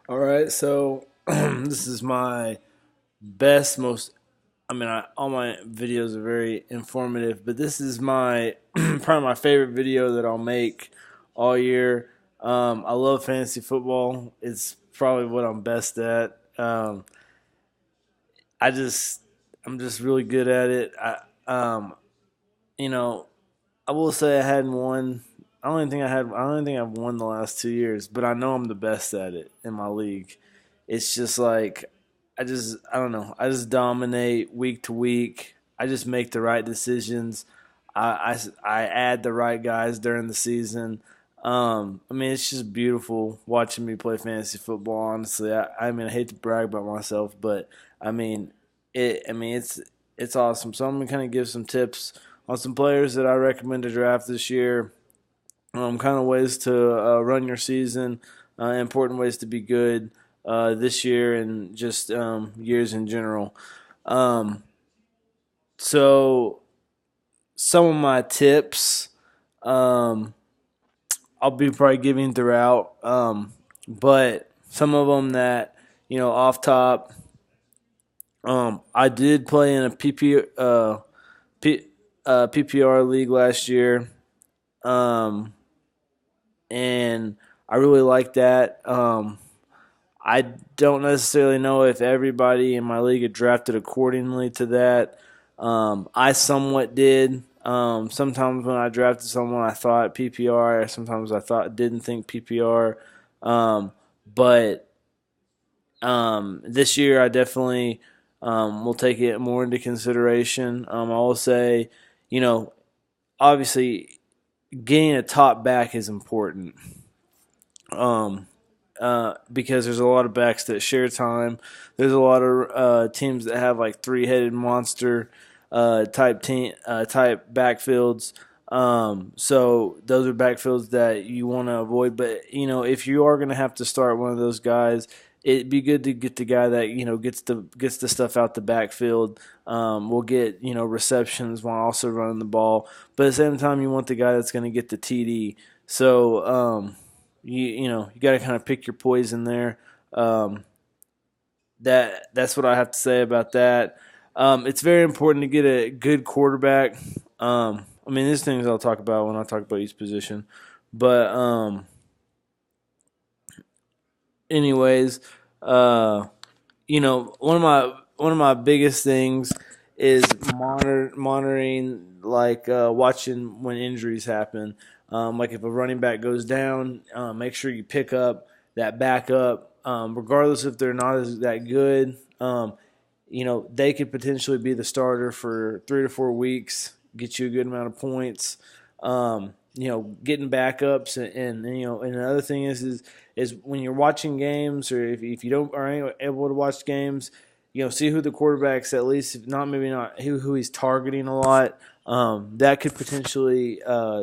All right, so this is my best, most. All my videos are very informative, but this is my probably my favorite video that I'll make all year. I love fantasy football. It's probably what I'm best at. I just, I'm just really good at it. You know, I will say I hadn't won. I don't even think I had. I don't even think I've won the last 2 years, but I know I'm the best at it in my league. It's just like I don't know. I just dominate week to week. I just make the right decisions. I add the right guys during the season. It's just beautiful watching me play fantasy football. Honestly, I hate to brag about myself, but I mean, it. I mean, it's awesome. So I'm gonna kind of give some tips on some players that I recommend to draft this year. Kind of ways to run your season, important ways to be good this year, and just years in general. Um, so some of my tips, um, I'll be probably giving throughout, but some of them that off top. I did play in a P, PPR league last year. Um, and I really like that. I don't necessarily know if everybody in my league had drafted accordingly to that. I somewhat did. Sometimes when I drafted someone, I thought PPR. Sometimes I thought didn't think PPR. But this year, I definitely will take it more into consideration. I will say, you know, obviously, getting a top back is important. Um, because there's a lot of backs that share time. There's a lot of teams that have like three-headed monster type backfields. So those are backfields that you want to avoid. But if you are going to have to start one of those guys, it'd be good to get the guy that gets the stuff out the backfield. Will get receptions while also running the ball. But at the same time, you want the guy that's going to get the TD. So you got to kind of pick your poison there. Um, that's what I have to say about that. It's very important to get a good quarterback. There's things I'll talk about when I talk about each position, but anyways, uh, one of my biggest things is monitoring, like watching when injuries happen. Like if a running back goes down, make sure you pick up that backup, regardless if they're not that good. They could potentially be the starter for 3 to 4 weeks, get you a good amount of points. Getting backups, and another thing is when you're watching games, or if you don't are able to watch games, see who the quarterback's, at least if not, maybe not who he's targeting a lot. That could potentially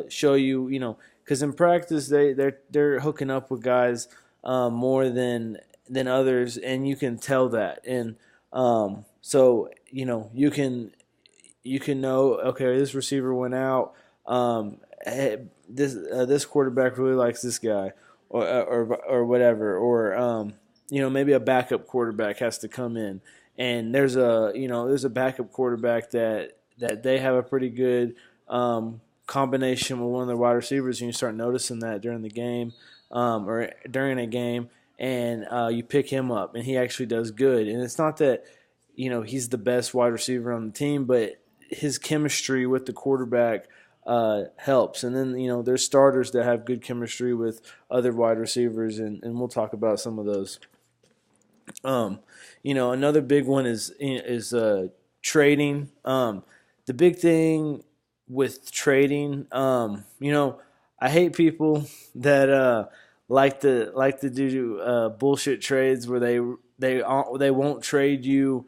show you, because in practice they're hooking up with guys more than others, and you can tell that. And so you can know, okay, this receiver went out. This quarterback really likes this guy, or whatever, or maybe a backup quarterback has to come in, and there's a backup quarterback that they have a pretty good combination with one of their wide receivers, and you start noticing that during the game, or during a game, and you pick him up, and he actually does good. And it's not that he's the best wide receiver on the team, but his chemistry with the quarterback helps. And then there's starters that have good chemistry with other wide receivers, and we'll talk about some of those. Another big one is trading. The big thing with trading, I hate people that like to do bullshit trades where they won't trade you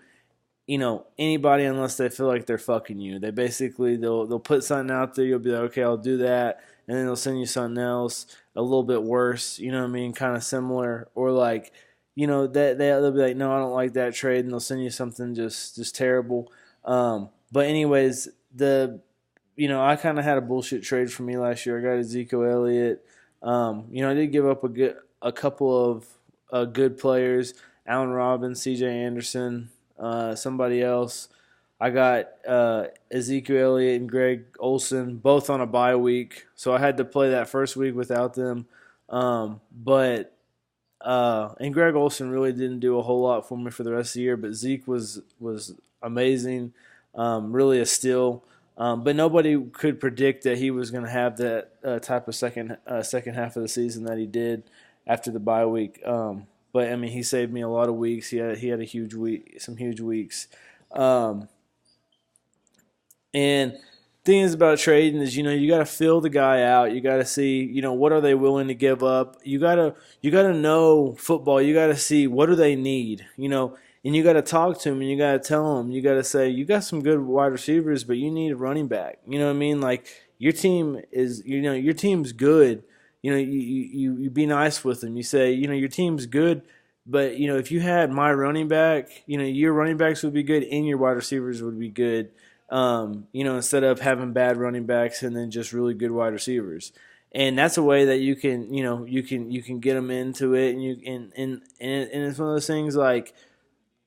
anybody unless they feel like they're fucking you. They'll put something out there. You'll be like, okay, I'll do that, and then they'll send you something else a little bit worse. You know what I mean? Kind of similar, or like that they'll be like, no, I don't like that trade, and they'll send you something just terrible. But anyways, I kind of had a bullshit trade for me last year. I got Ezekiel Elliott. I did give up a couple good players: Allen Robinson, C.J. Anderson, somebody else. I got Ezekiel Elliott and Greg Olson both on a bye week, so I had to play that first week without them. But and Greg Olson really didn't do a whole lot for me for the rest of the year, but Zeke was amazing, really a steal. But nobody could predict that he was going to have that type of second half of the season that he did after the bye week. But I mean, he saved me a lot of weeks. He had a huge week, some huge weeks. Um, and thing is about trading is you got to fill the guy out. You got to see what are they willing to give up. You got to know football. You got to see what do they need. And you got to talk to them and you got to tell them. You got to say you got some good wide receivers, but you need a running back. You know what I mean? Like your team is your team's good. You be nice with them. You say your team's good. But if you had my running back, your running backs would be good and your wide receivers would be good. Instead of having bad running backs and then just really good wide receivers. And that's a way that you can, you can get them into it, and it's one of those things like,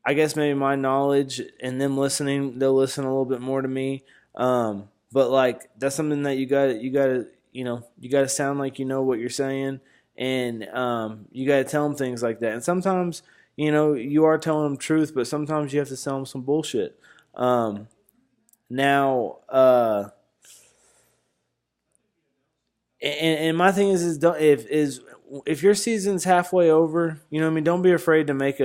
I guess maybe my knowledge and them listening, they'll listen a little bit more to me. But like that's something that you got to sound like you know what you're saying, and you got to tell them things like that. And sometimes you are telling them truth, but sometimes you have to tell them some bullshit. Now, and my thing is if your season's halfway over, what I mean, don't be afraid to make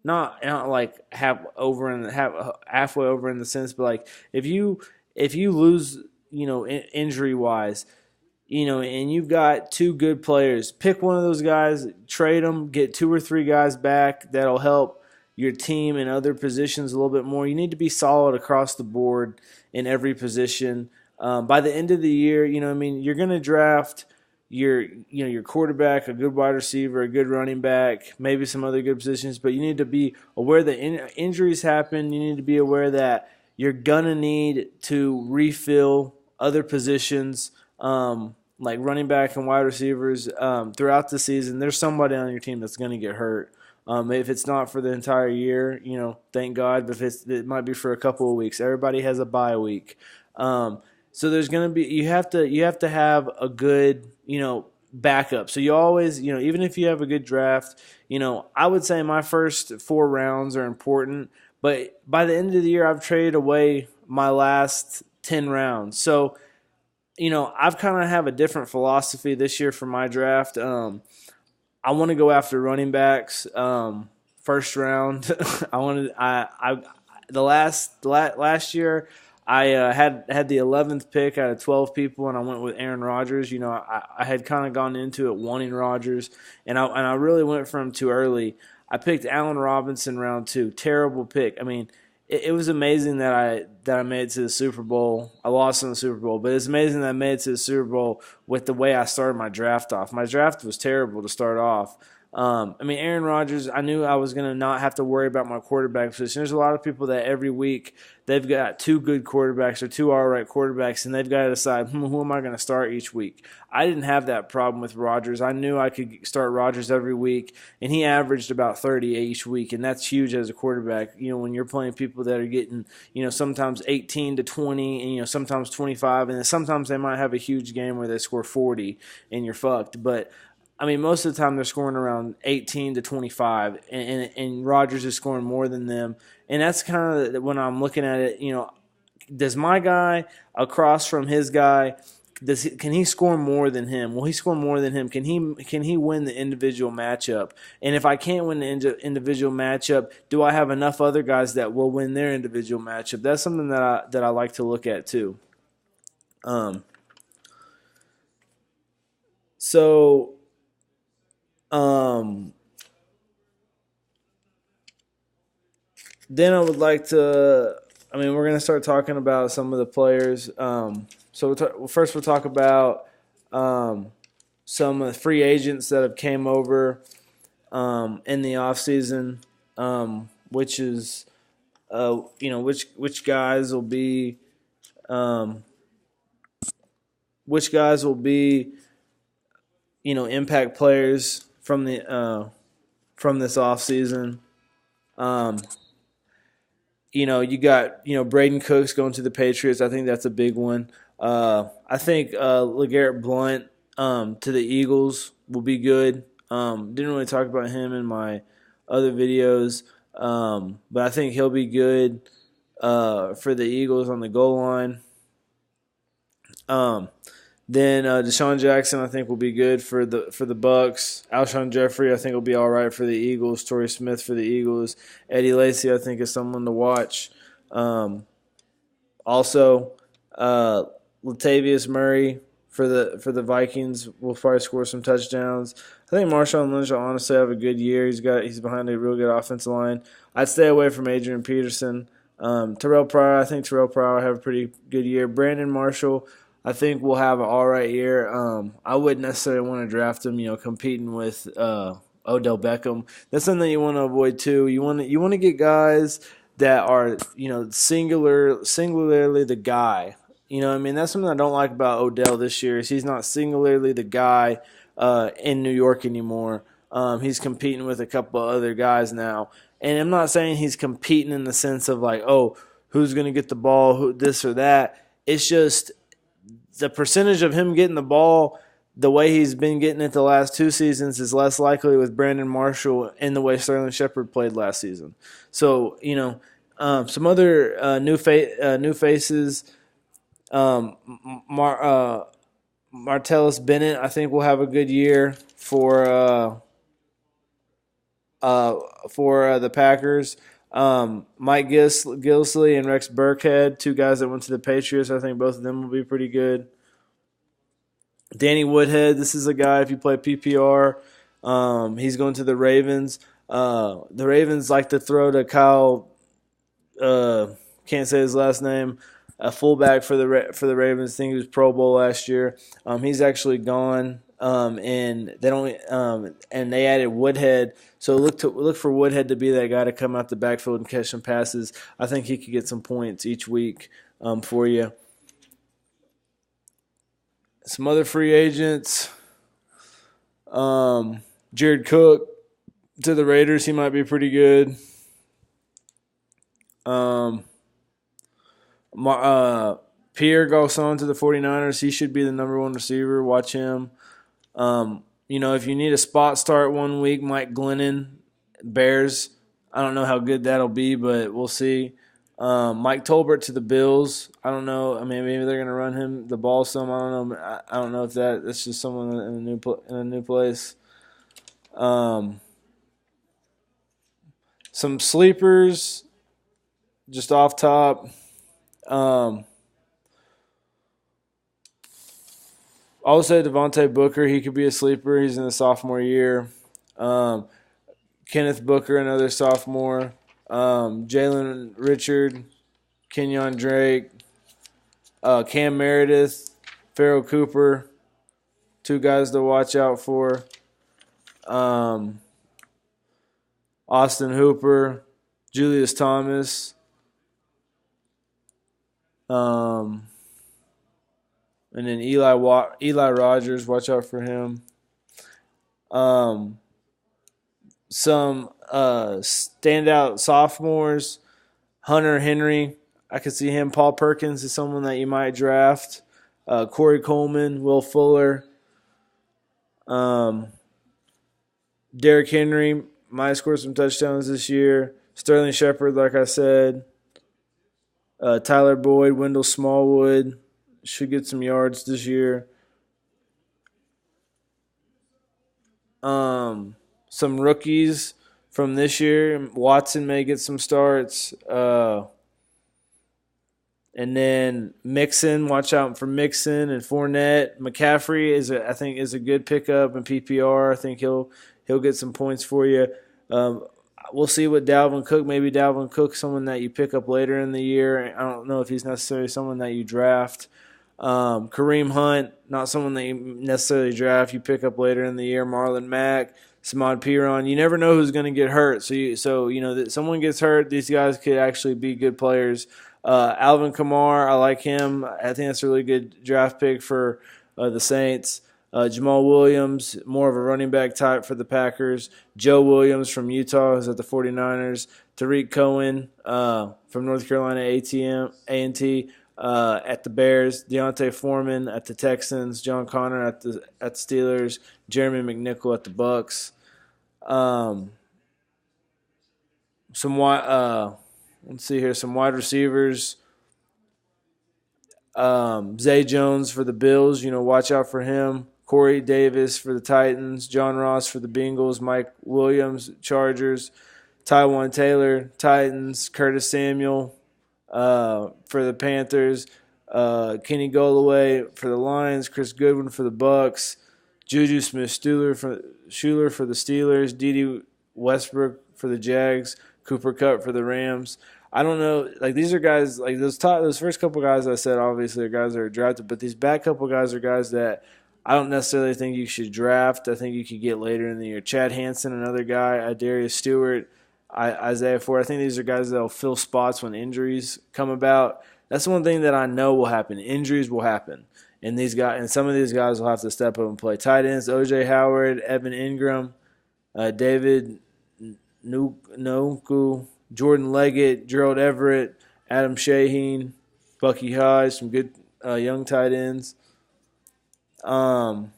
not like halfway over in the sense, but like if you lose, injury wise, and you've got two good players, pick one of those guys, trade them, get two or three guys back that'll help your team in other positions a little bit more. You need to be solid across the board in every position. By the end of the year, you're going to draft your quarterback, a good wide receiver, a good running back, maybe some other good positions, but you need to be aware that injuries happen. You need to be aware that you're going to need to refill other positions, like running back and wide receivers throughout the season. There's somebody on your team that's going to get hurt. If it's not for the entire year, thank God. But it might be for a couple of weeks. Everybody has a bye week, so there's gonna be you have to have a good backup. So you always even if you have a good draft, I would say my first 4 rounds are important. But by the end of the year, I've traded away my last 10 rounds. So I've kind of have a different philosophy this year for my draft. I want to go after running backs. First round, last year I had the 11th pick out of 12 people, and I went with Aaron Rodgers. I had kind of gone into it wanting Rodgers, and I really went for him too early. I picked Allen Robinson round 2. Terrible pick. I mean, it was amazing that I made it to the Super Bowl. I lost in the Super Bowl, but it's amazing that I made it to the Super Bowl with the way I started my draft off. My draft was terrible to start off. Aaron Rodgers, I knew I was going to not have to worry about my quarterback position. There's a lot of people that every week they've got 2 good quarterbacks or 2 all-right quarterbacks, and they've got to decide, who am I going to start each week? I didn't have that problem with Rodgers. I knew I could start Rodgers every week, and he averaged about 30 each week, and that's huge as a quarterback. When you're playing people that are getting, sometimes 18 to 20, and sometimes 25, and then sometimes they might have a huge game where they score 40, and you're fucked. But most of the time they're scoring around 18 to 25, and Rodgers is scoring more than them. And that's kind of when I'm looking at it, does my guy across from his guy, can he score more than him? Will he score more than him? Can he win the individual matchup? And if I can't win the individual matchup, do I have enough other guys that will win their individual matchup? That's something that I like to look at too. Then I would like to. We're going to start talking about some of the players. First we'll talk about some of the free agents that have came over in the offseason, which is which guys will be impact players from from this offseason. You got Braden Cooks going to the Patriots. I think that's a big one. I think LeGarrette Blount to the Eagles will be good. Didn't really talk about him in my other videos, but I think he'll be good for the Eagles on the goal line. Then Deshaun Jackson, I think, will be good for the Bucks. Alshon Jeffrey, I think, will be all right for the Eagles. Torrey Smith for the Eagles. Eddie Lacy, I think, is someone to watch. Also, Latavius Murray for the Vikings will probably score some touchdowns. I think Marshawn Lynch will honestly have a good year. He's behind a real good offensive line. I'd stay away from Adrian Peterson. Terrell Pryor, I think Terrell Pryor will have a pretty good year. Brandon Marshall, I think will have an all right year. I wouldn't necessarily want to draft him, competing with Odell Beckham. That's something you want to avoid too. You want to get guys that are singularly the guy. That's something I don't like about Odell this year is he's not singularly the guy in New York anymore. He's competing with a couple of other guys now. And I'm not saying he's competing in the sense of like, oh, who's going to get the ball, who this or that. It's just the percentage of him getting the ball the way he's been getting it the last 2 seasons is less likely with Brandon Marshall in the way Sterling Shepard played last season. So, some other new faces, Martellus Bennett, I think will have a good year for the Packers. Mike Gillisley and Rex Burkhead, 2 guys that went to the Patriots. I think both of them will be pretty good. Danny Woodhead, this is a guy, if you play PPR, he's going to the Ravens. The Ravens like to throw to Kyle, can't say his last name, a fullback for the Ravens. I think he was Pro Bowl last year. He's actually gone. And they added Woodhead. So look for Woodhead to be that guy to come out the backfield and catch some passes. I think he could get some points each week for you. Some other free agents. Jared Cook to the Raiders. He might be pretty good. Pierre Garçon to the 49ers. He should be the number 1 receiver. Watch him. If you need a spot start 1 week, Mike Glennon, Bears. I don't know how good that'll be, but we'll see. Mike Tolbert to the Bills. I don't know. I mean, maybe they're going to run him the ball some. I don't know. I don't know if that's just someone in a new place. Some sleepers, just off top. I would say Devontae Booker, he could be a sleeper. He's in the sophomore year. Kenneth Booker, another sophomore. Jalen Richard, Kenyon Drake, Cam Meredith, Farrell Cooper, 2 guys to watch out for. Austin Hooper, Julius Thomas. And then Eli Rogers, watch out for him. Some standout sophomores, Hunter Henry, I could see him. Paul Perkins is someone that you might draft. Corey Coleman, Will Fuller. Derrick Henry might score some touchdowns this year. Sterling Shepard, like I said. Tyler Boyd, Wendell Smallwood should get some yards this year. Some rookies from this year. Watson may get some starts. And then Mixon, watch out for Mixon and Fournette. McCaffrey I think is a good pickup in PPR. I think he'll get some points for you. We'll see what Dalvin Cook. Maybe Dalvin Cook, someone that you pick up later in the year. I don't know if he's necessarily someone that you draft. Kareem Hunt, not someone that you necessarily draft. You pick up later in the year. Marlon Mack, Samad Piron. You never know who's going to get hurt. So that someone gets hurt, these guys could actually be good players. Alvin Kamara, I like him. I think that's a really good draft pick for the Saints. Jamal Williams, more of a running back type for the Packers. Joe Williams from Utah is at the 49ers. Tariq Cohen from North Carolina A&T at the Bears. Deontay Foreman at the Texans. John Connor at the Steelers. Jeremy McNichol at the Bucks. Let's see here. Some wide receivers. Zay Jones for the Bills. Watch out for him. Corey Davis for the Titans. John Ross for the Bengals. Mike Williams, Chargers. Tywan Taylor, Titans. Curtis Samuel for the Panthers. Kenny Golladay for the Lions. Chris Goodwin for the Bucks. Juju Smith-Schuler for the Steelers. Dede Westbrook for the Jags. Cooper Kupp for the Rams. I don't know. These are guys, those first couple guys I said, obviously, are guys that are drafted. But these back couple guys are guys that I don't necessarily think you should draft. I think you could get later in the year. Chad Hansen, another guy. Darius Stewart. Isaiah Ford. I think these are guys that will fill spots when injuries come about. That's one thing that I know will happen. Injuries will happen. And some of these guys will have to step up and play. Tight ends, O.J. Howard, Evan Ingram, David Njoku, Jordan Leggett, Gerald Everett, Adam Shaheen, Bucky Hodge, some good young tight ends. Some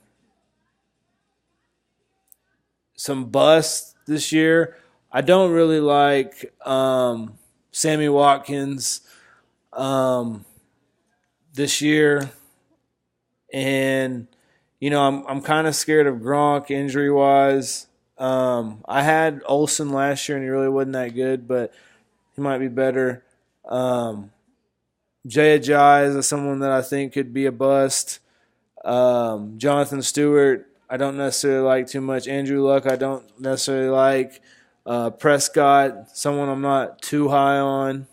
busts this year. I don't really like Sammy Watkins this year. And, I'm kind of scared of Gronk injury-wise. I had Olsen last year, and he really wasn't that good, but he might be better. Jay Ajayi is someone that I think could be a bust. Jonathan Stewart, I don't necessarily like too much. Andrew Luck, I don't necessarily like. Prescott, someone I'm not too high on.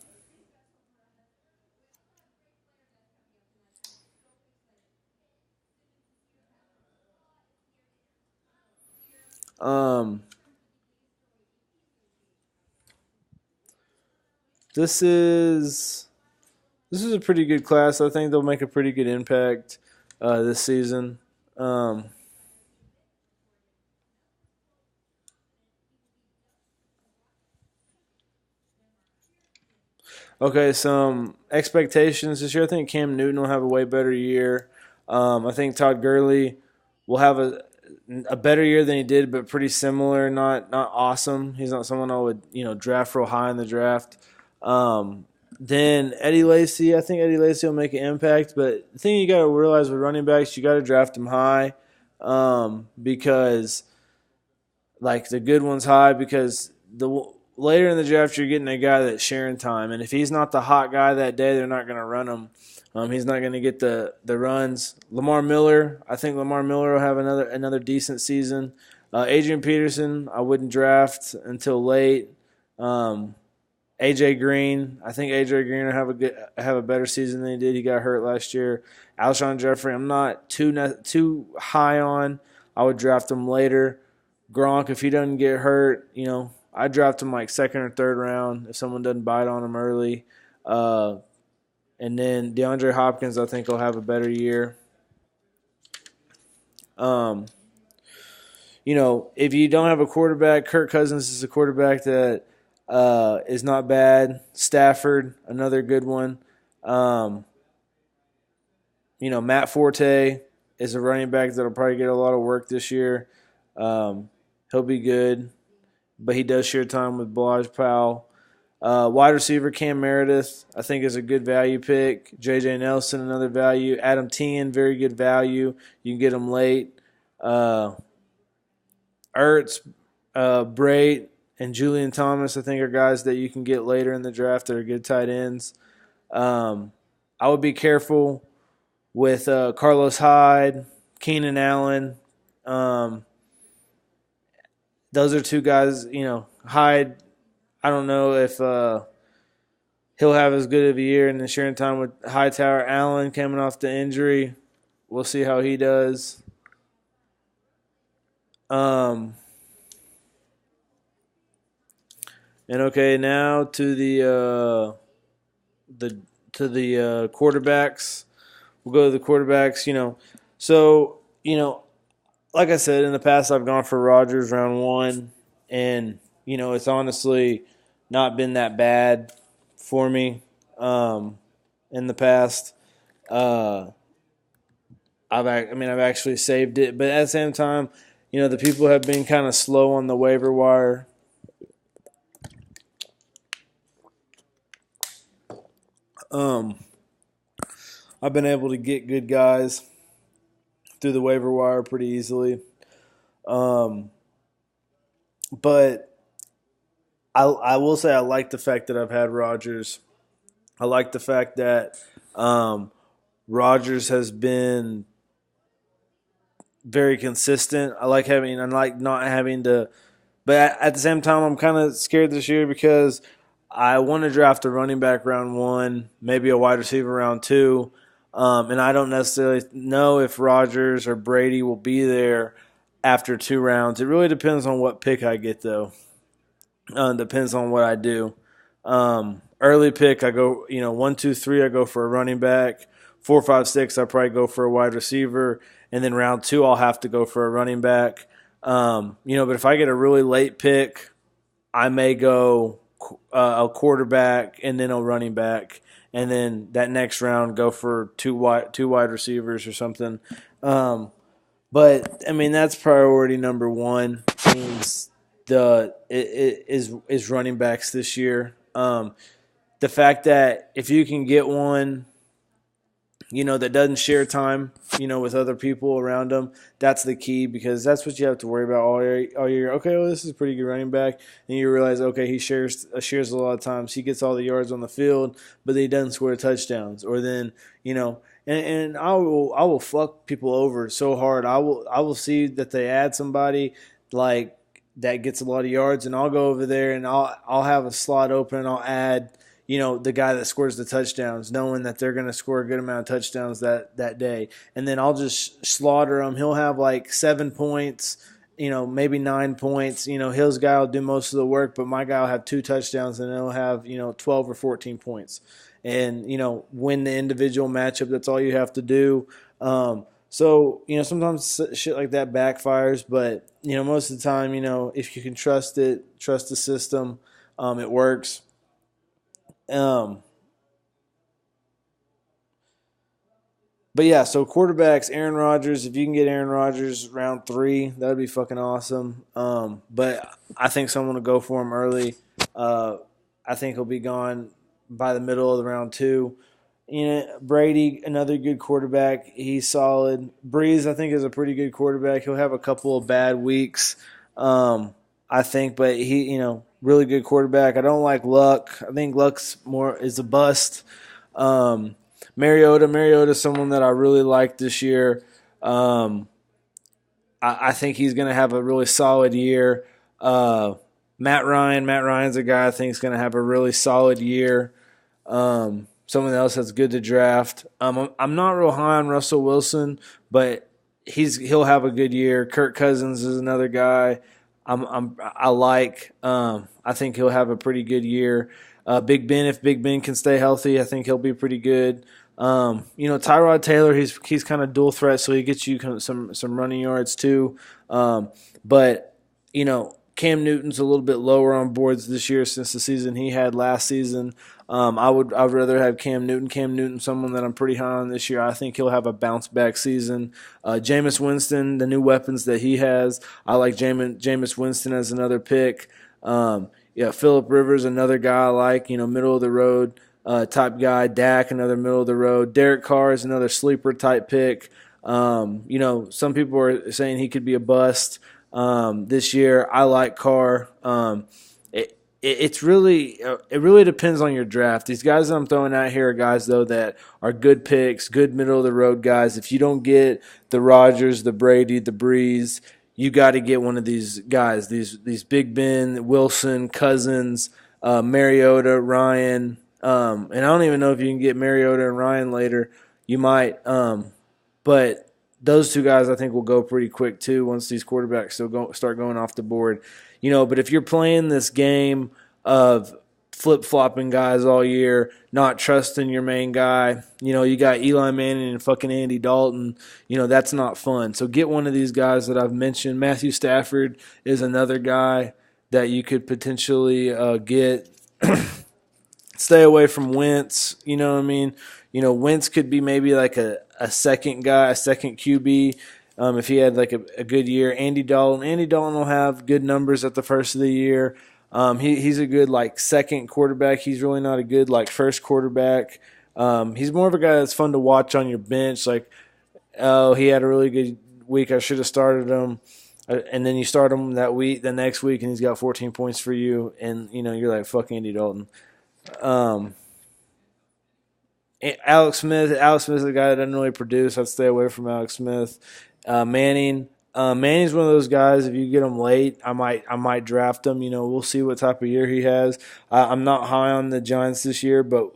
This is a pretty good class. I think they'll make a pretty good impact this season. Okay, some expectations this year. I think Cam Newton will have a way better year. I think Todd Gurley will have a better year than he did, but pretty similar. Not awesome. He's not someone I would draft real high in the draft. Then Eddie Lacy. I think Eddie Lacy will make an impact, but the thing you got to realize with running backs, you got to draft them high because the good ones high because later in the draft you're getting a guy that's sharing time, and if he's not the hot guy that day, they're not going to run him. He's not going to get the runs. Lamar Miller, I think Lamar Miller will have another decent season. Adrian Peterson, I wouldn't draft until late. AJ Green, I think AJ Green will have a better season than he did. He got hurt last year. Alshon Jeffrey, I'm not too high on. I would draft him later. Gronk, if he doesn't get hurt, I draft him second or third round if someone doesn't bite on him early. And then DeAndre Hopkins, I think, will have a better year. If you don't have a quarterback, Kirk Cousins is a quarterback that is not bad. Stafford, another good one. Matt Forte is a running back that will probably get a lot of work this year. He'll be good, but he does share time with Balaj Powell. Wide receiver Cam Meredith, I think, is a good value pick. J.J. Nelson, another value. Adam Tien, very good value. You can get him late. Ertz, Brait, and Julian Thomas, I think, are guys that you can get later in the draft that are good tight ends. I would be careful with Carlos Hyde, Keenan Allen. Those are two guys, Hyde, I don't know if he'll have as good of a year in the sharing time with Hightower. Allen coming off the injury. We'll see how he does. And okay, now to the quarterbacks. We'll go to the quarterbacks. So like I said, in the past, I've gone for Rodgers round one, and it's honestly not been that bad for me in the past. Uh, I've actually saved it, but at the same time, the people have been kind of slow on the waiver wire. Um, I've been able to get good guys through the waiver wire pretty easily. Um, but I will say I like the fact that I've had Rodgers. I like the fact that um, Rodgers has been very consistent. I like not having to, but at the same time, I'm kind of scared this year because I want to draft a running back round one, maybe a wide receiver round two, and I don't necessarily know if Rodgers or Brady will be there after 2 rounds. It really depends on what pick I get, though. Depends on what I do. Early pick, I go, 1, 2, 3, I go for a running back. 4, 5, 6, I probably go for a wide receiver, and then round two, I'll have to go for a running back. But if I get a really late pick, I may go a quarterback and then a running back, and then that next round go for two wide receivers or something. But I mean that's priority number one is is running backs this year. The fact that if you can get one, that doesn't share time, with other people around them, that's the key because that's what you have to worry about all year. Okay, well, this is a pretty good running back, and you realize, okay, he shares a lot of times. He gets all the yards on the field, but he doesn't score touchdowns. Or then, and I will fuck people over so hard. I will see that they add somebody like that gets a lot of yards, and I'll go over there and I'll have a slot open and I'll add the guy that scores the touchdowns, knowing that they're going to score a good amount of touchdowns that day. And then I'll just slaughter him. He'll have like 7 points, maybe 9 points. His guy will do most of the work, but my guy will have 2 touchdowns and he'll have, 12 or 14 points. And, win the individual matchup. That's all you have to do. Sometimes shit like that backfires, but, most of the time, if you can trust it, trust the system, it works. Um, but yeah, so quarterbacks, Aaron Rodgers. If you can get Aaron Rodgers round 3, that would be fucking awesome. But I think someone will go for him early. I think he'll be gone by the middle of the round 2. Brady, another good quarterback. He's solid. Breeze, I think, is a pretty good quarterback. He'll have a couple of bad weeks, I think, but he, really good quarterback. I don't like Luck. I think Luck's more is a bust. Mariota's someone that I really like this year. I think he's going to have a really solid year. Matt Ryan's a guy I think is going to have a really solid year. Someone else that's good to draft. I'm not real high on Russell Wilson, but he'll have a good year. Kirk Cousins is another guy I like. I think he'll have a pretty good year. Big Ben, if Big Ben can stay healthy, I think he'll be pretty good. Tyrod Taylor, he's kind of dual threat, so he gets you some running yards too. But Cam Newton's a little bit lower on boards this year since the season he had last season. I'd rather have Cam Newton. Cam Newton, someone that I'm pretty high on this year. I think he'll have a bounce back season. Jameis Winston, the new weapons that he has, I like Jameis Winston as another pick. Phillip Rivers, another guy I like. Middle of the road type guy. Dak, another middle of the road. Derek Carr is another sleeper type pick. Some people are saying he could be a bust this year. I like Carr. It really depends on your draft. These guys that I'm throwing out here are guys though that are good picks, good middle of the road guys. If you don't get the Rodgers, the Brady, the Breeze, you got to get one of these guys. These Big Ben, Wilson, Cousins, Mariota, Ryan, and I don't even know if you can get Mariota and Ryan later. You might, but those two guys I think will go pretty quick too once these quarterbacks start going off the board. But if you're playing this game of flip-flopping guys all year, not trusting your main guy. You got Eli Manning and fucking Andy Dalton. That's not fun. So get one of these guys that I've mentioned. Matthew Stafford is another guy that you could potentially get. Stay away from Wentz. You know what I mean? Wentz could be maybe like a second guy, a second QB. If he had like a good year. Andy Dalton will have good numbers at the first of the year. He's a good like second quarterback. He's really not a good like first quarterback. He's more of a guy that's fun to watch on your bench. Like, oh, he had a really good week. I should have started him. And then you start him the next week, and he's got 14 points for you. And, you're like, fuck Andy Dalton. Alex Smith is a guy that doesn't really produce. I'd stay away from Alex Smith. Manning. Manning's one of those guys. If you get him late, I might draft him. We'll see what type of year he has. I'm not high on the Giants this year, but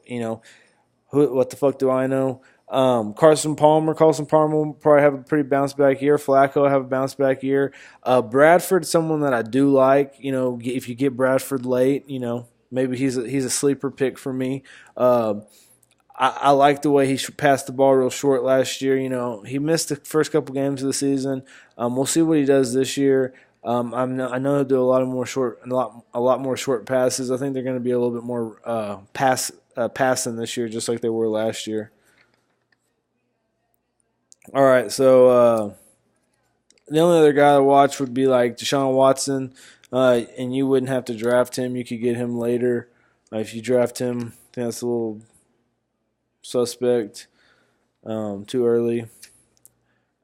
what the fuck do I know? Carson Palmer will probably have a pretty bounce back year. Flacco will have a bounce back year. Bradford's someone that I do like. If you get Bradford late, maybe he's a sleeper pick for me. I like the way he passed the ball real short last year. He missed the first couple games of the season. We'll see what he does this year. I know he'll do a lot more short passes. I think they're going to be a little bit more passing this year, just like they were last year. All right, so the only other guy to watch would be like Deshaun Watson, and you wouldn't have to draft him. You could get him later. If you draft him, I think that's a little suspect, too early.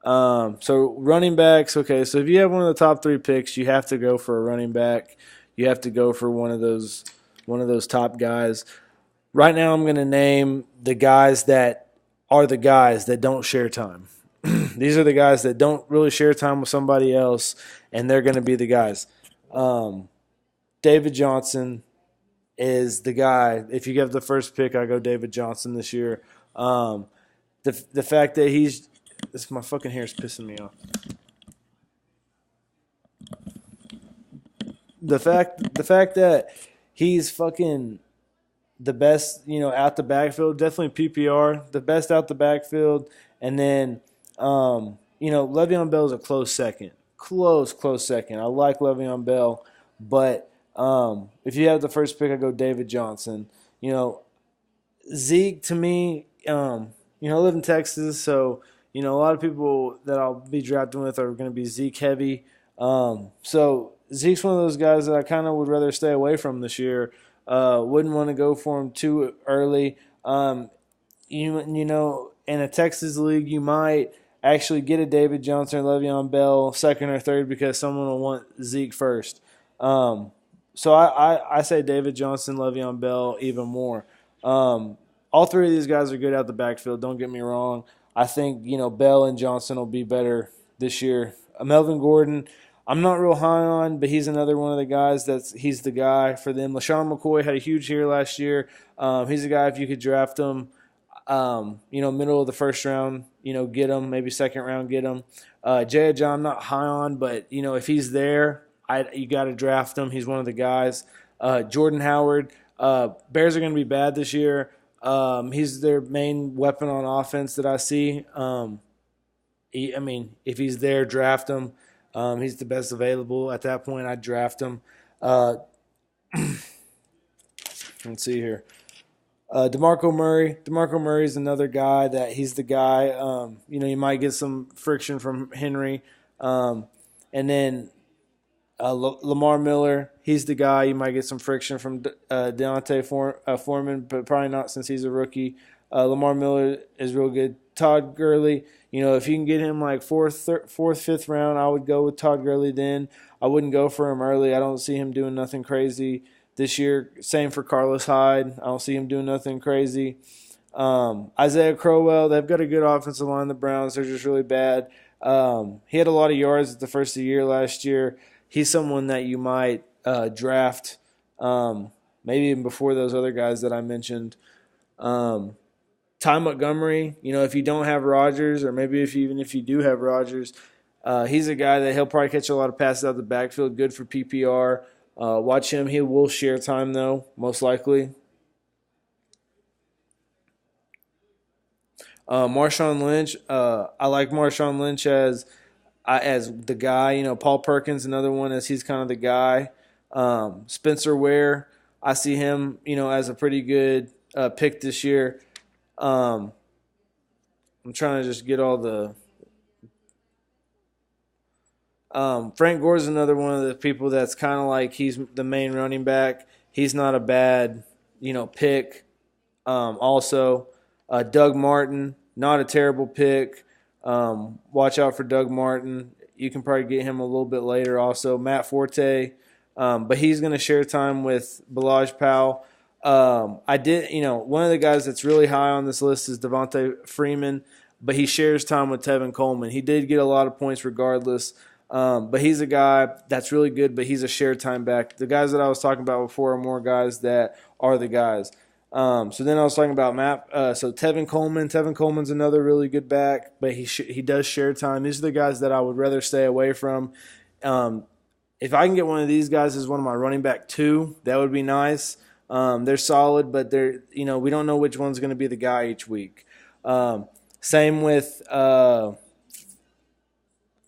So running backs, okay. So if you have one of the top 3 picks, you have to go for a running back. You have to go for one of those top guys. Right now, I'm going to name the guys that are the guys that don't share time. These are the guys that don't really share time with somebody else, and they're going to be the guys. David Johnson is the guy. If you give the first pick, I go David Johnson this year. The fact that my fucking hair is pissing me off. The fact that he's fucking the best, out the backfield, definitely PPR, the best out the backfield, and then Le'Veon Bell is a close second. Close second. I like Le'Veon Bell, but if you have the first pick, I go David Johnson. Zeke, to me, I live in Texas, so, a lot of people that I'll be drafting with are going to be Zeke heavy. So Zeke's one of those guys that I kind of would rather stay away from this year. Wouldn't want to go for him too early. In a Texas league, you might actually get a David Johnson or Le'Veon Bell second or third because someone will want Zeke first. So I say David Johnson, Le'Veon Bell even more. All 3 of these guys are good out the backfield. Don't get me wrong. I think, Bell and Johnson will be better this year. Melvin Gordon, I'm not real high on, but he's another one of the guys he's the guy for them. LaShawn McCoy had a huge year last year. He's a guy, if you could draft him, middle of the first round, get him, maybe second round, get him. Jay John, I'm not high on, but, if he's there, you got to draft him. He's one of the guys. Jordan Howard, Bears are going to be bad this year. He's their main weapon on offense that I see. If he's there, draft him. He's the best available. At that point, I'd draft him. Let's see here. DeMarco Murray. DeMarco Murray is another guy that he's the guy. You might get some friction from Henry. And then Lamar Miller, he's the guy. You might get some friction from Deontay Foreman, but probably not since he's a rookie. Lamar Miller is real good. Todd Gurley, if you can get him like fourth, fifth round, I would go with Todd Gurley then. I wouldn't go for him early. I don't see him doing nothing crazy this year. Same for Carlos Hyde. I don't see him doing nothing crazy. Isaiah Crowell, they've got a good offensive line, the Browns. They're just really bad. He had a lot of yards at the first of the year last year. He's someone that you might draft maybe even before those other guys that I mentioned. Ty Montgomery, if you don't have Rodgers, or maybe even if you do have Rodgers, he's a guy that he'll probably catch a lot of passes out of the backfield, good for PPR. Watch him. He will share time, though, most likely. Marshawn Lynch. I like Marshawn Lynch as the guy. Paul Perkins, another one, as he's kind of the guy. Spencer Ware, I see him, as a pretty good pick this year. I'm trying to just get all the. Frank Gore's another one of the people that's kind of like he's the main running back. He's not a bad, pick. Also, Doug Martin, not a terrible pick. Watch out for Doug Martin. You can probably get him a little bit later. Also, Matt Forte, but he's going to share time with Balaj Powell. One of the guys that's really high on this list is Devontae Freeman, but he shares time with Tevin Coleman. He did get a lot of points regardless, but he's a guy that's really good, but he's a shared time back. The guys that I was talking about before are more guys that are the guys. So then I was talking about so Tevin Coleman. Tevin Coleman's another really good back, but he does share time. These are the guys that I would rather stay away from. If I can get one of these guys as one of my running back 2, that would be nice. They're solid, but we don't know which one's going to be the guy each week. Same with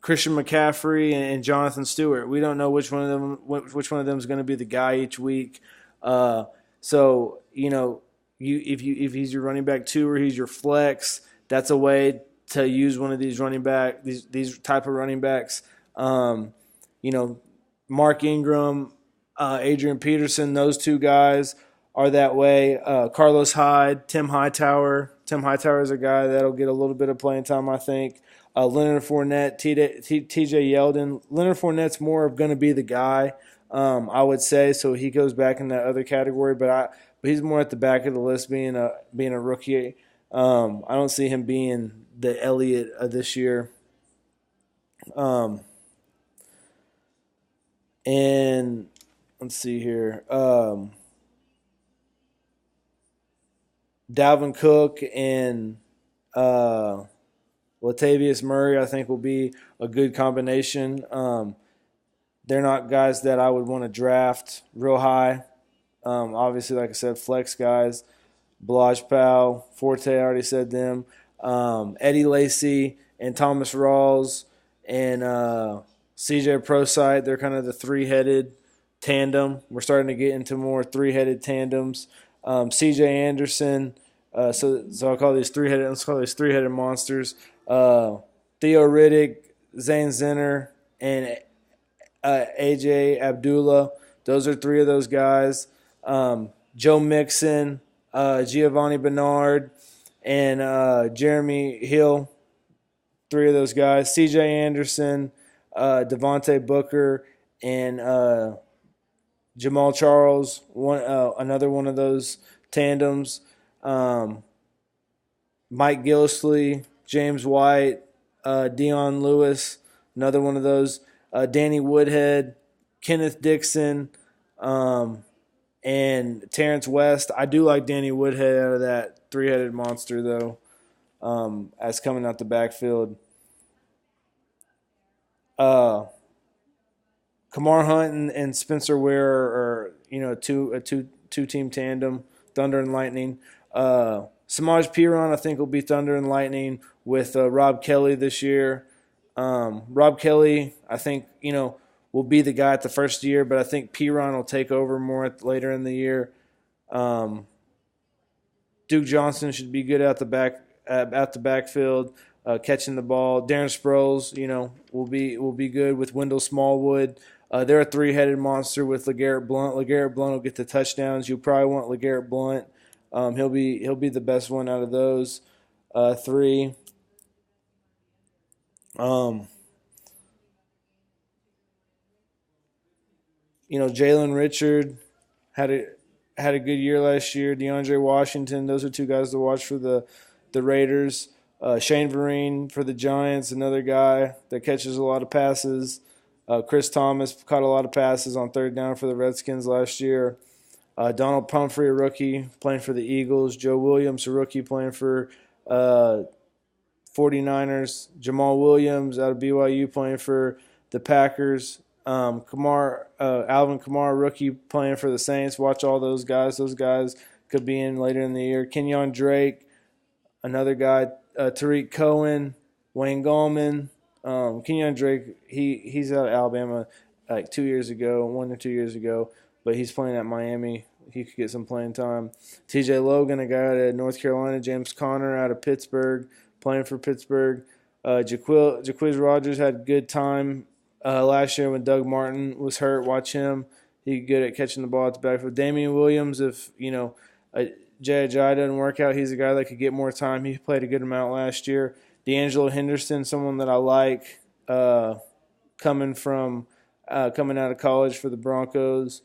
Christian McCaffrey and Jonathan Stewart. We don't know which one of them is going to be the guy each week. So if he's your running back 2 or he's your flex, that's a way to use one of these running back these type of running backs. Mark Ingram, Adrian Peterson, those 2 guys are that way. Carlos Hyde, Tim Hightower. Tim Hightower is a guy that'll get a little bit of playing time, I think. Leonard Fournette, T.J. Yeldon. Leonard Fournette's more of going to be the guy, I would say, so he goes back in that other category. But he's more at the back of the list, being a rookie. I don't see him being the Elliott of this year. And let's see here. Dalvin Cook and Latavius Murray, I think, will be a good combination. They're not guys that I would want to draft real high. Obviously, like I said, flex guys. Balaj Powell, Forte, I already said them. Eddie Lacy and Thomas Rawls and CJ Prosite, they're kind of the 3-headed tandem. We're starting to get into more 3-headed tandems. CJ Anderson, so I'll call these 3-headed. Let's call these 3-headed monsters. Theo Riddick, Zane Zenner, and AJ Abdullah. Those are 3 of those guys. Joe Mixon, Giovanni Bernard, and Jeremy Hill. 3 of those guys. CJ Anderson, Devontae Booker, and Jamal Charles, another one of those tandems. Mike Gillisley, James White, Dion Lewis, another one of those. Danny Woodhead, Kenneth Dixon, and Terrence West. I do like Danny Woodhead out of that 3-headed monster, though, as coming out the backfield. Kamar Hunt and Spencer Ware are a two-team tandem, Thunder and Lightning. Samaj Piron, I think, will be Thunder and Lightning with Rob Kelly this year. Rob Kelly, I think, will be the guy at the first year, but I think Piron will take over more later in the year. Duke Johnson should be good at the backfield, catching the ball. Darren Sproles, will be good with Wendell Smallwood. They're a 3-headed monster with LeGarrette Blount. LeGarrette Blount will get the touchdowns. You'll probably want LeGarrette Blount. He'll be the best one out of those 3. Jalen Richard had a good year last year. DeAndre Washington, those are 2 guys to watch for the Raiders. Shane Vereen for the Giants, another guy that catches a lot of passes. Chris Thomas caught a lot of passes on 3rd down for the Redskins last year. Donald Pumphrey, a rookie, playing for the Eagles. Joe Williams, a rookie, playing for 49ers. Jamal Williams out of BYU, playing for the Packers. Alvin Kamara, rookie playing for the Saints. Watch all those guys. Those guys could be in later in the year. Kenyon Drake, another guy. Tariq Cohen, Wayne Gallman. Kenyon Drake, he's out of Alabama like 2 years ago, 1 or 2 years ago, but he's playing at Miami. He could get some playing time. TJ Logan, a guy out of North Carolina. James Conner out of Pittsburgh, playing for Pittsburgh. Jacquizz Rodgers had a good time last year when Doug Martin was hurt. Watch him. He's good at catching the ball at the backfield. Damian Williams, if, Jay Ajayi doesn't work out, he's a guy that could get more time. He played a good amount last year. D'Angelo Henderson, someone that I like coming out of college for the Broncos.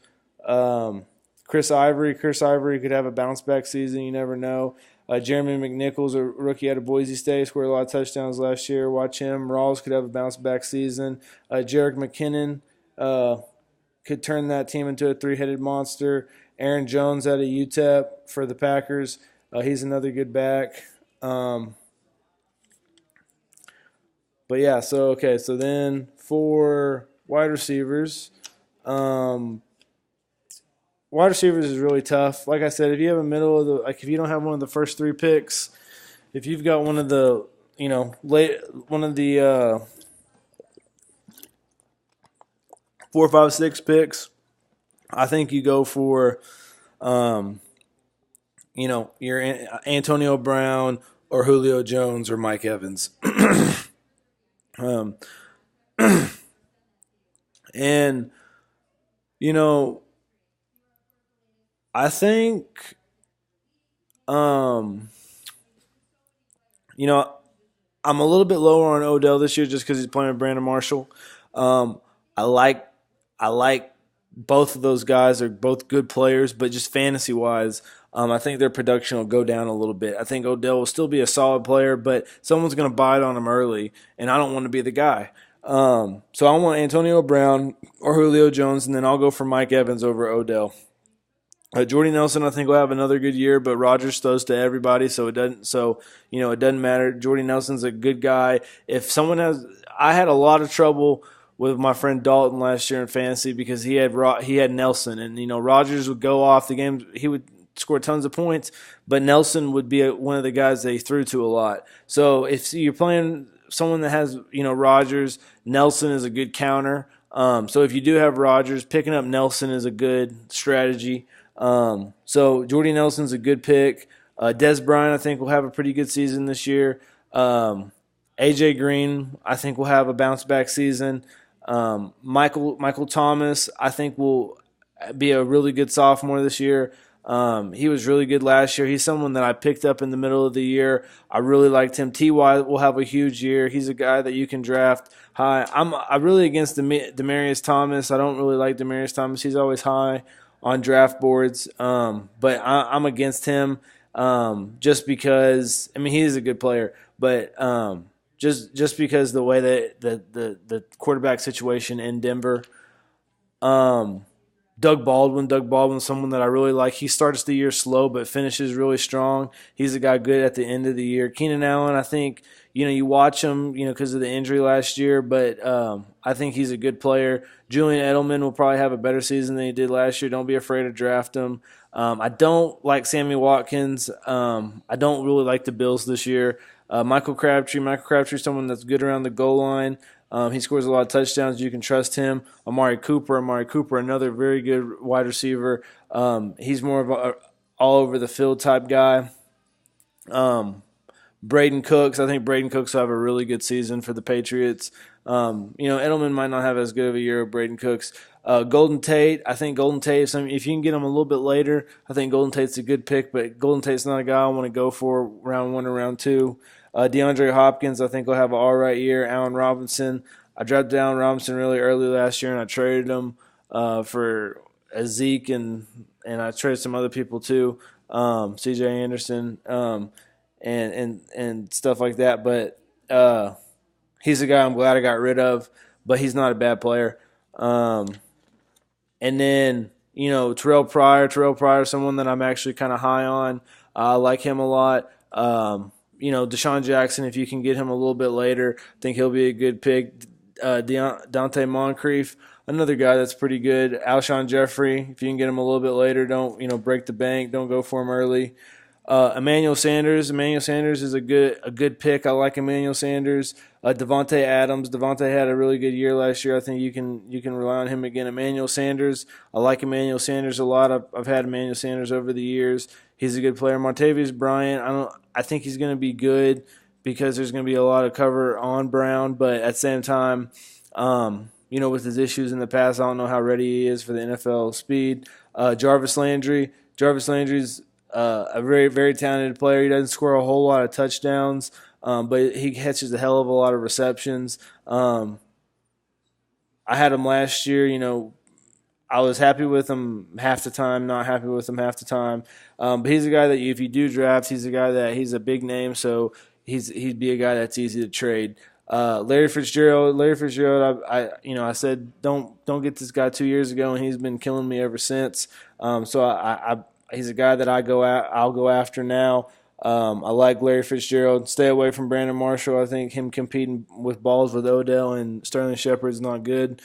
Chris Ivory could have a bounce-back season. You never know. Jeremy McNichols, a rookie out of Boise State, scored a lot of touchdowns last year. Watch him. Rawls could have a bounce-back season. Jerick McKinnon could turn that team into a three-headed monster. Aaron Jones out of UTEP for the Packers. He's another good back. But yeah, so then for wide receivers, wide receivers is really tough. Like I said, if you have if you don't have one of the first 3 picks, if you've got one of the, one of the 4, 5, 6 picks, I think you go for, your Antonio Brown or Julio Jones or Mike Evans. And, I think, I'm a little bit lower on Odell this year just because he's playing with Brandon Marshall. I like both of those guys. Are both good players, but just fantasy-wise, I think their production will go down a little bit. I think Odell will still be a solid player, but someone's going to bite on him early, and I don't want to be the guy. So I want Antonio Brown or Julio Jones, and then I'll go for Mike Evans over Odell. Jordy Nelson, I think, will have another good year, but Rodgers throws to everybody, so it doesn't. So it doesn't matter. Jordy Nelson's a good guy. I had a lot of trouble with my friend Dalton last year in fantasy because he had Nelson, and Rodgers would go off the game. He would score tons of points, but Nelson would be one of the guys they threw to a lot. So if you're playing someone that has Rodgers, Nelson is a good counter. So if you do have Rodgers, picking up Nelson is a good strategy. So Jordy Nelson's a good pick. Des Bryant, I think, will have a pretty good season this year. AJ Green, I think, will have a bounce back season. Michael Thomas, I think, will be a really good sophomore this year. He was really good last year. He's someone that I picked up in the middle of the year. I really liked him. T.Y. will have a huge year. He's a guy that you can draft high. I'm really against Demaryius Thomas. I don't really like Demaryius Thomas. He's always high on draft boards, but I'm against him just because. I mean, he is a good player, but just because the way that the quarterback situation in Denver. Doug Baldwin, someone that I really like. He starts the year slow but finishes really strong. He's a guy good at the end of the year. Keenan Allen, I think, you watch him, because of the injury last year, but I think he's a good player. Julian Edelman will probably have a better season than he did last year. Don't be afraid to draft him. I don't like Sammy Watkins. I don't really like the Bills this year. Michael Crabtree's someone that's good around the goal line. He scores a lot of touchdowns. You can trust him. Amari Cooper, another very good wide receiver. He's more of a all-over-the-field type guy. Braden Cooks, I think Braden Cooks will have a really good season for the Patriots. Edelman might not have as good of a year as Braden Cooks. Golden Tate, I think Golden Tate, if you can get him a little bit later, I think Golden Tate's a good pick, but Golden Tate's not a guy I want to go for round 1 or round 2. DeAndre Hopkins, I think, will have an all right year. Allen Robinson, I drafted Allen Robinson really early last year, and I traded him for Zeke, and I traded some other people too, C.J. Anderson, and stuff like that. But he's a guy I'm glad I got rid of, but he's not a bad player. And then Terrell Pryor, someone that I'm actually kind of high on. I like him a lot. Deshaun Jackson, if you can get him a little bit later, I think he'll be a good pick. Dante Moncrief, another guy that's pretty good. Alshon Jeffrey, if you can get him a little bit later, don't break the bank. Don't go for him early. Emmanuel Sanders. Emmanuel Sanders is a good pick. I like Emmanuel Sanders. Devontae Adams. Devontae had a really good year last year. I think you can rely on him again. Emmanuel Sanders. I like Emmanuel Sanders a lot. I've had Emmanuel Sanders over the years. He's a good player. Martavius Bryant. I think he's going to be good because there's going to be a lot of cover on Brown, but at the same time, with his issues in the past, I don't know how ready he is for the NFL speed. Jarvis Landry. Jarvis Landry's a very, very talented player. He doesn't score a whole lot of touchdowns, but he catches a hell of a lot of receptions. I had him last year. I was happy with him half the time, not happy with him half the time. But he's a guy that if you do draft, he's a guy that he's a big name, so he'd be a guy that's easy to trade. Larry Fitzgerald, I said don't get this guy 2 years ago, and he's been killing me ever since. So he's a guy that I'll go after now. I like Larry Fitzgerald. Stay away from Brandon Marshall. I think him competing with balls with Odell and Sterling Shepard is not good.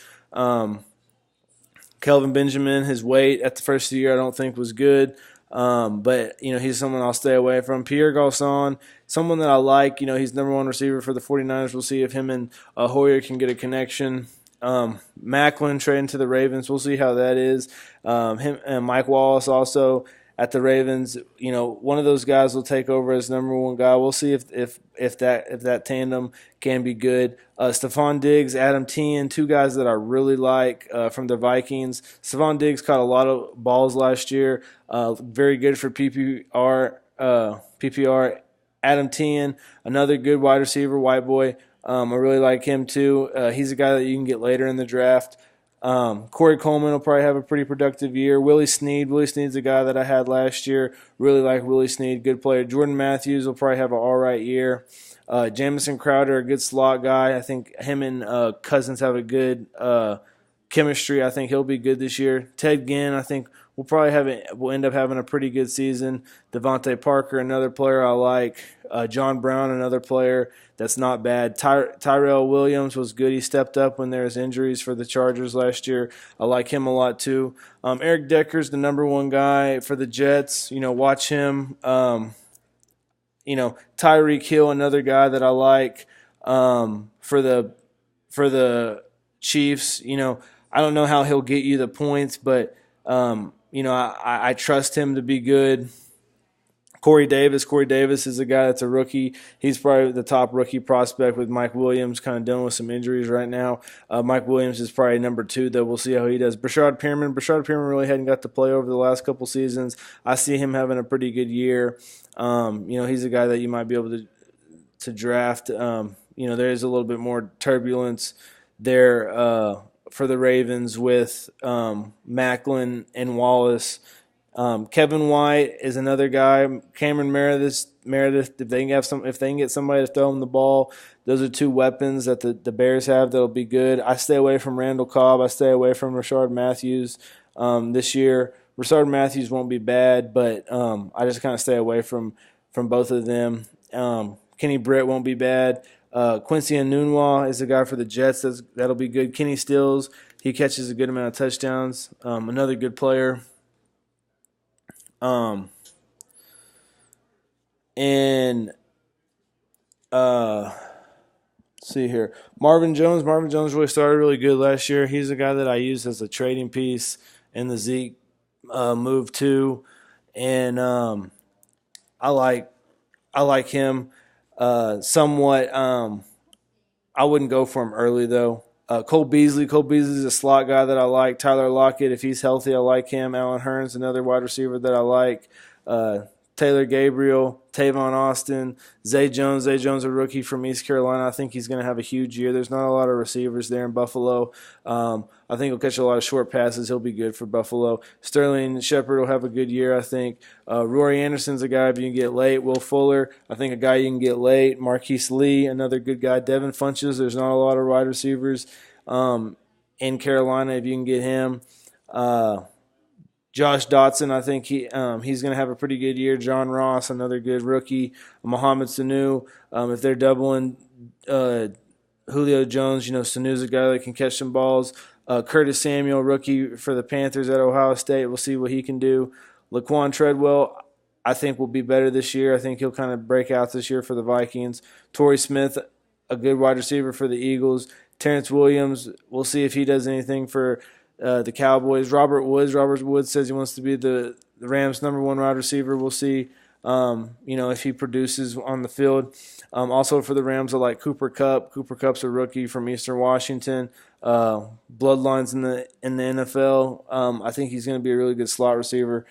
Kelvin Benjamin, his weight at the first of the year I don't think was good. But he's someone I'll stay away from. Pierre Garçon, someone that I like. He's number one receiver for the 49ers. We'll see if him and Hoyer can get a connection. Maclin trading to the Ravens. We'll see how that is. Him and Mike Wallace also at the Ravens. One of those guys will take over as number one guy. We'll see if that tandem can be good. Stephon Diggs, Adam Tien, two guys that I really like from the Vikings. Stephon Diggs caught a lot of balls last year. Very good for PPR. Adam Tien, another good wide receiver, white boy. I really like him too. He's a guy that you can get later in the draft. Corey Coleman will probably have a pretty productive year. Willie Snead. Willie Snead's a guy that I had last year. Really like Willie Snead. Good player. Jordan Matthews will probably have an all right year. Jamison Crowder, a good slot guy. I think him and Cousins have a good chemistry. I think he'll be good this year. Ted Ginn, I think we'll end up having a pretty good season. Devontae Parker, another player I like. John Brown, another player that's not bad. Tyrell Williams was good. He stepped up when there was injuries for the Chargers last year. I like him a lot too. Eric Decker's the number one guy for the Jets. Watch him. Tyreek Hill, another guy that I like for the Chiefs. I don't know how he'll get you the points, but I trust him to be good. Corey Davis is a guy that's a rookie. He's probably the top rookie prospect with Mike Williams kind of dealing with some injuries right now. Mike Williams is probably number two, though. We'll see how he does. Brashad Perriman really hadn't got to play over the last couple seasons. I see him having a pretty good year. He's a guy that you might be able to draft. There is a little bit more turbulence there for the Ravens with Maclin and Wallace. Kevin White is another guy. Cameron Meredith. If they can get somebody to throw him the ball, those are two weapons that the Bears have that'll be good. I stay away from Randall Cobb. I stay away from Rashard Matthews this year. Rashard Matthews won't be bad, but I just kind of stay away from both of them. Kenny Britt won't be bad. Quincy Enunwa is a guy for the Jets that'll be good. Kenny Stills, he catches a good amount of touchdowns. Another good player. See here. Marvin Jones really started really good last year. He's a guy that I used as a trading piece in the Zeke move too. And I like him somewhat. I wouldn't go for him early though. Cole Beasley is a slot guy that I like. Tyler Lockett, if he's healthy, I like him. Alan Hearns, another wide receiver that I like. Taylor Gabriel, Tavon Austin, Zay Jones. Zay Jones, a rookie from East Carolina. I think he's going to have a huge year. There's not a lot of receivers there in Buffalo. I think he'll catch a lot of short passes. He'll be good for Buffalo. Sterling Shepard will have a good year, I think. Rory Anderson's a guy if you can get late. Will Fuller, I think a guy you can get late. Marquise Lee, another good guy. Devin Funchess, there's not a lot of wide receivers in Carolina if you can get him. Josh Dotson, I think he's going to have a pretty good year. John Ross, another good rookie. Mohamed Sanu, if they're doubling Julio Jones, Sanu's a guy that can catch some balls. Curtis Samuel, rookie for the Panthers at Ohio State. We'll see what he can do. Laquan Treadwell, I think, will be better this year. I think he'll kind of break out this year for the Vikings. Torrey Smith, a good wide receiver for the Eagles. Terrence Williams, we'll see if he does anything for the Cowboys. Robert Woods says he wants to be the Rams' number one wide receiver. We'll see, if he produces on the field. Also for the Rams, I like Cooper Kupp. Cooper Kupp's a rookie from Eastern Washington. Bloodlines in the NFL. I think he's going to be a really good slot receiver.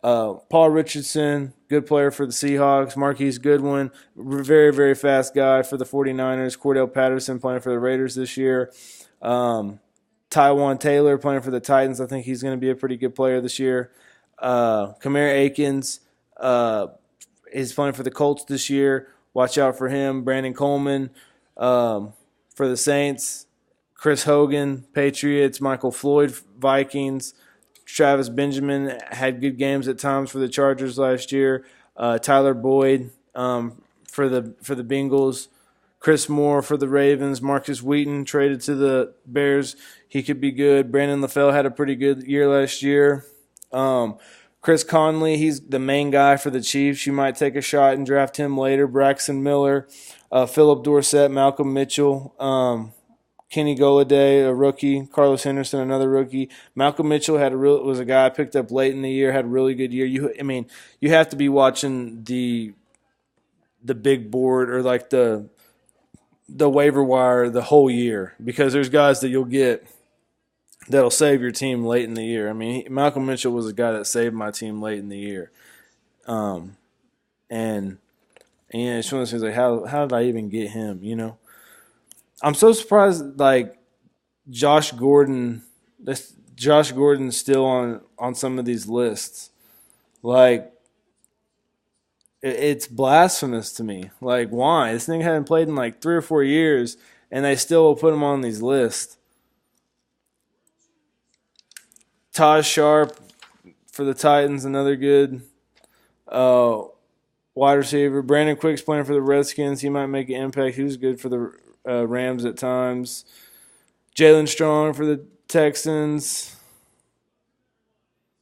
Paul Richardson, good player for the Seahawks. Marquise Goodwin, very, very fast guy for the 49ers. Cordell Patterson playing for the Raiders this year. Tywan Taylor playing for the Titans. I think he's going to be a pretty good player this year. Kamara Akins is playing for the Colts this year. Watch out for him. Brandon Coleman for the Saints. Chris Hogan, Patriots. Michael Floyd, Vikings. Travis Benjamin had good games at times for the Chargers last year. Tyler Boyd for the Bengals. Chris Moore for the Ravens. Marcus Wheaton traded to the Bears. He could be good. Brandon LaFell had a pretty good year last year. Chris Conley, he's the main guy for the Chiefs. You might take a shot and draft him later. Braxton Miller, Philip Dorsett, Malcolm Mitchell, Kenny Golladay, a rookie. Carlos Henderson, another rookie. Malcolm Mitchell was a guy I picked up late in the year, had a really good year. You have to be watching the big board or like the waiver wire the whole year, because there's guys that you'll get that'll save your team late in the year. Malcolm Mitchell was a guy that saved my team late in the year. And it's one of those things like, how did I even get him, I'm so surprised, like, Josh Gordon's still on some of these lists. Like, it's blasphemous to me. Like, why? This thing hadn't played in like 3 or 4 years, and they still will put him on these lists. Taj Sharp for the Titans, another good wide receiver. Brandon Quick's playing for the Redskins. He might make an impact. He was good for the Rams at times. Jalen Strong for the Texans.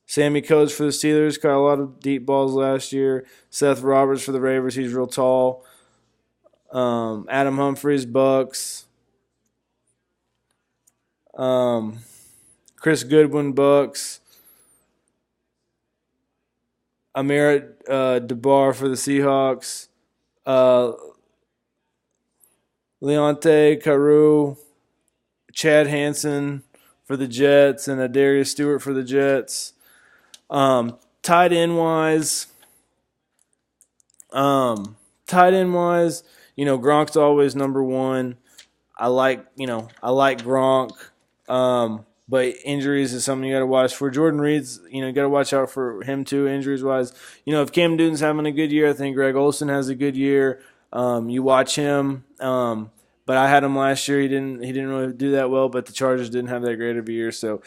Sammy Coates for the Steelers. Caught a lot of deep balls last year. Seth Roberts for the Ravens. He's real tall. Adam Humphries, Bucks. Chris Goodwin, Bucks. Amir DeBar for the Seahawks. Leonte Carew, Chad Hansen for the Jets, and Adarius Stewart for the Jets. Tight end wise, Gronk's always number one. I like Gronk. But injuries is something you got to watch for. Jordan Reed's, you got to watch out for him too, injuries wise. If Cam Newton's having a good year, I think Greg Olsen has a good year. You watch him. But I had him last year. He didn't really do that well, but the Chargers didn't have that great of a year. So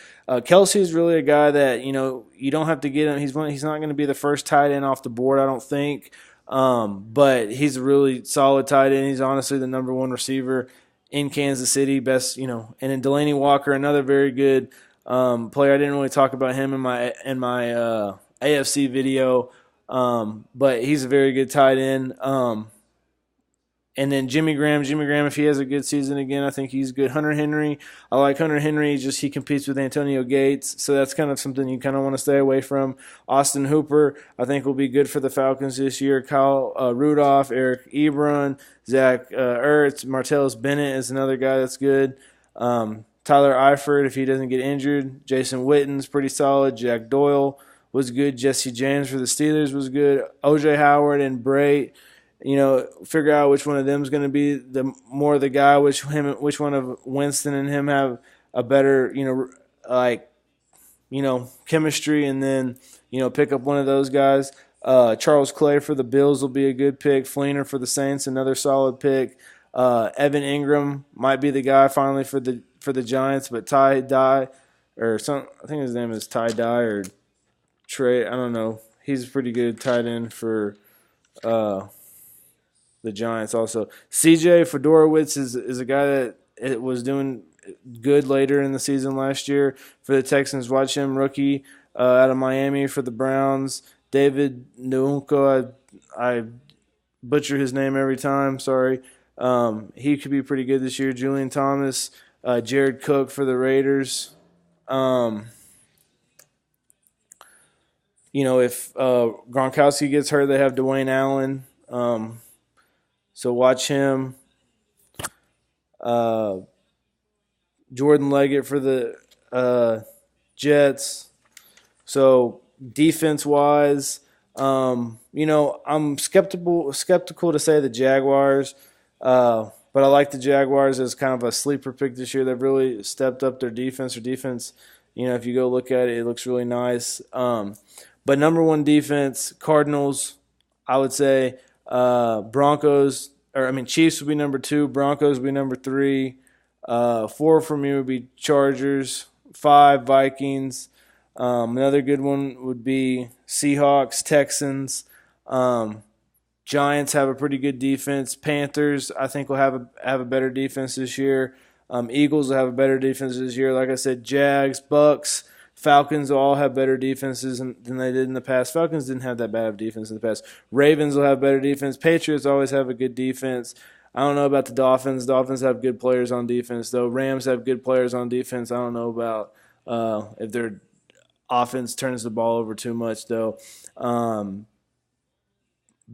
Kelsey's really a guy that, you don't have to get him. He's not going to be the first tight end off the board, I don't think. But he's a really solid tight end. He's honestly the number one receiver in Kansas City, best, and then Delaney Walker, another very good player. I didn't really talk about him in my AFC video, but he's a very good tight end. And then Jimmy Graham, if he has a good season again, I think he's good. Hunter Henry, I like Hunter Henry, just he competes with Antonio Gates, so that's kind of something you kind of want to stay away from. Austin Hooper, I think will be good for the Falcons this year. Kyle Rudolph, Eric Ebron, Zach Ertz, Martellus Bennett is another guy that's good. Tyler Eifert, if he doesn't get injured. Jason Witten's pretty solid. Jack Doyle was good. Jesse James for the Steelers was good. O.J. Howard and Bray, figure out which one of them is going to be the guy, which one of Winston and him have a better, chemistry, and then, pick up one of those guys. Charles Clay for the Bills will be a good pick. Fleener for the Saints, another solid pick. Evan Ingram might be the guy finally for the Giants, but Ty Dye, I think his name is Ty Dye or Trey, I don't know. He's a pretty good tight end for the Giants also. CJ Fedorowicz is a guy that it was doing good later in the season last year for the Texans. Watch him, rookie out of Miami for the Browns. David Nunko, I butcher his name every time. Sorry. He could be pretty good this year. Julian Thomas, Jared Cook for the Raiders. If Gronkowski gets hurt, they have Dwayne Allen. So watch him. Jordan Leggett for the Jets. So defense-wise, I'm skeptical to say the Jaguars, but I like the Jaguars as kind of a sleeper pick this year. They've really stepped up their defense. Their defense, if you go look at it, it looks really nice. But number one defense, Cardinals, I would say Chiefs would be number 2, Broncos would be number 3, 4 for me would be Chargers, 5 Vikings. Another good one would be Seahawks, Texans. Giants have a pretty good defense. Panthers, I think, will have a better defense this year. Eagles will have a better defense this year. Like I said, Jags, Bucks, Falcons will all have better defenses than they did in the past. Falcons didn't have that bad of defense in the past. Ravens will have better defense. Patriots always have a good defense. I don't know about the Dolphins. Dolphins have good players on defense, though. Rams have good players on defense. I don't know about if their offense turns the ball over too much, though.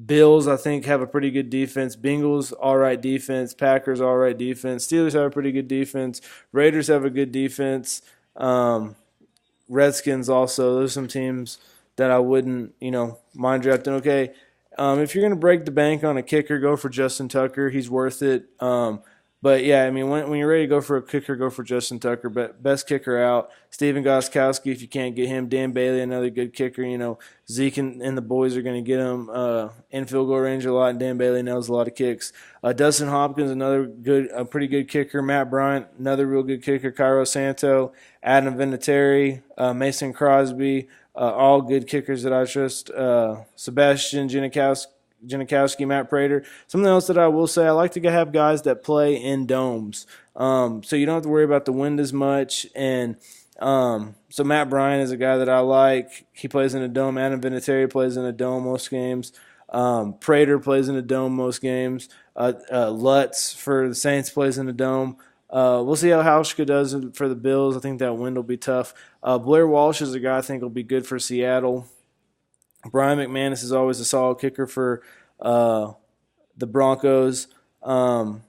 Bills, I think, have a pretty good defense. Bengals, all right defense. Packers, all right defense. Steelers have a pretty good defense. Raiders have a good defense. Redskins also. Those are some teams that I wouldn't, mind drafting. Okay, if you're going to break the bank on a kicker, go for Justin Tucker. He's worth it. But, yeah, when you're ready to go for a kicker, go for Justin Tucker. But best kicker out. Steven Gostkowski, if you can't get him. Dan Bailey, another good kicker. Zeke and the boys are going to get him in field goal range a lot, and Dan Bailey knows a lot of kicks. Dustin Hopkins, a pretty good kicker. Matt Bryant, another real good kicker. Cairo Santo, Adam Vinatieri, Mason Crosby, all good kickers that I trust. Sebastian Janikowski, Matt Prater. Something else that I will say, I like to have guys that play in domes. So you don't have to worry about the wind as much. And so Matt Bryant is a guy that I like. He plays in a dome. Adam Vinatieri plays in a dome most games. Prater plays in a dome most games. Lutz for the Saints plays in a dome. We'll see how Hauschka does for the Bills. I think that wind will be tough. Blair Walsh is a guy I think will be good for Seattle. Brian McManus is always a solid kicker for the Broncos. But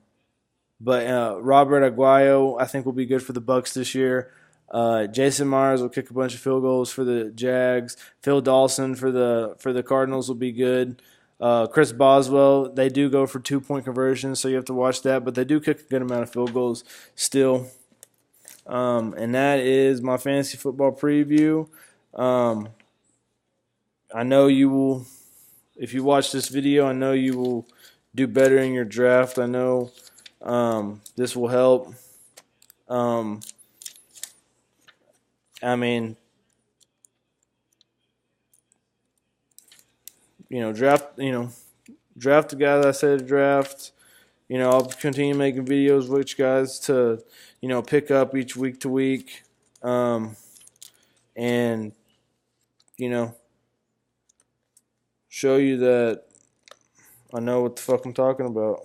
Robert Aguayo, I think, will be good for the Bucs this year. Jason Myers will kick a bunch of field goals for the Jags. Phil Dawson for the Cardinals will be good. Chris Boswell, they do go for 2-point conversions, so you have to watch that. But they do kick a good amount of field goals still. And that is my fantasy football preview. I know you will, if you watch this video, I know you will do better in your draft. I know this will help. Draft the guy that I said to draft. I'll continue making videos with you guys to, pick up each week to week. And, show you that I know what the fuck I'm talking about.